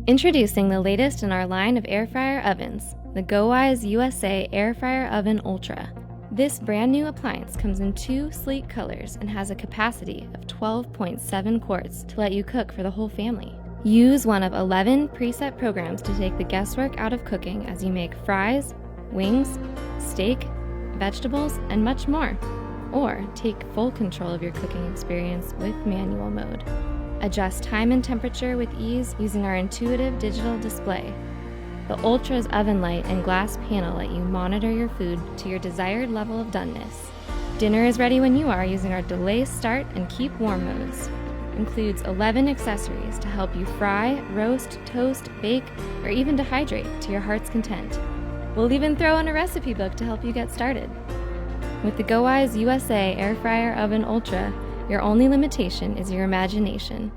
Introducing the latest in our line of air fryer ovens, the GoWise USA Air Fryer Oven Ultra. This brand new appliance comes in 2 sleek colors and has a capacity of 12.7 quarts to let you cook for the whole family. Use one of 11 preset programs to take the guesswork out of cooking as you make fries, wings, steak, vegetables, and much more. Or take full control of your cooking experience with manual mode. Adjust time and temperature with ease using our intuitive digital display. The Ultra's oven light and glass panel let you monitor your food to your desired level of doneness. Dinner is ready when you are using our delay start and keep warm modes. Includes 11 accessories to help you fry, roast, toast, bake, or even dehydrate to your heart's content. We'll even throw in a recipe book to help you get started. With the GoWise USA Air Fryer Oven Ultra, your only limitation is your imagination.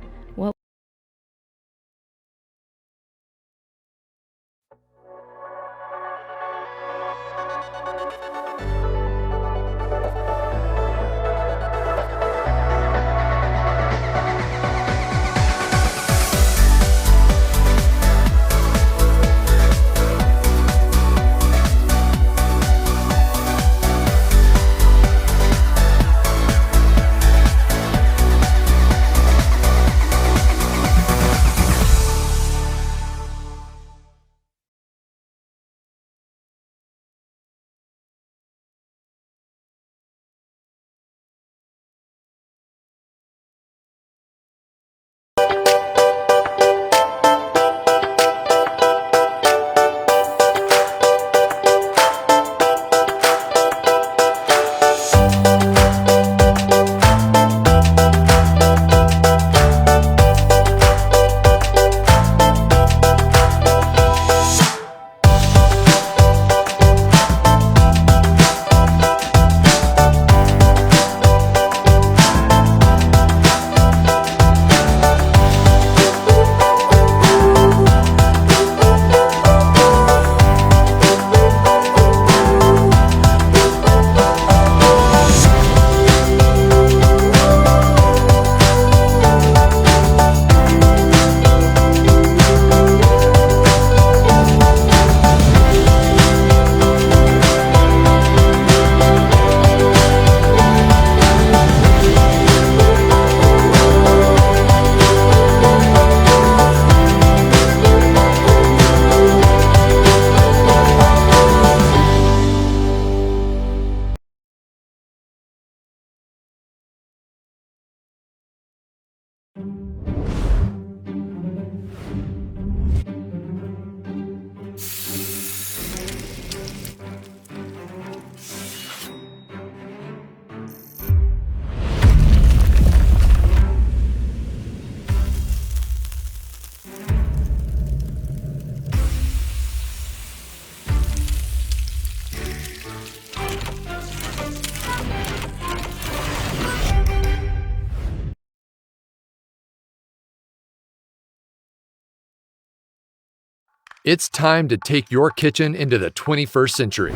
It's time to take your kitchen into the 21st century.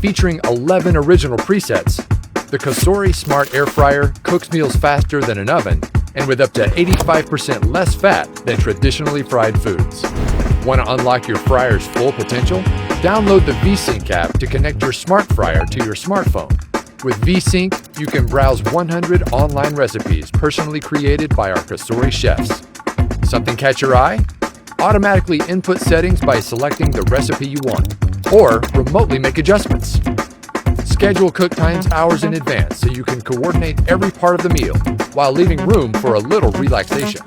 Featuring 11 original presets, the Cosori Smart Air Fryer cooks meals faster than an oven and with up to 85% less fat than traditionally fried foods. Want to unlock your fryer's full potential? Download the VSync app to connect your smart fryer to your smartphone. With VSync, you can browse 100 online recipes personally created by our Cosori chefs. Something catch your eye? Automatically input settings by selecting the recipe you want, or remotely make adjustments. Schedule cook times hours in advance so you can coordinate every part of the meal while leaving room for a little relaxation.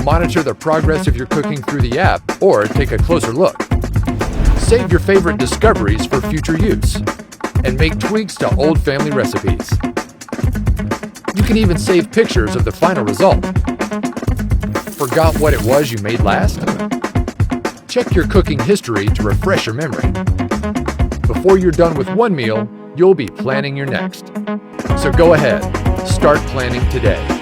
Monitor the progress of your cooking through the app or take a closer look. Save your favorite discoveries for future use and make tweaks to old family recipes. You can even save pictures of the final result. Forgot what it was you made last? Check your cooking history to refresh your memory. Before you're done with one meal, you'll be planning your next. So go ahead, start planning today.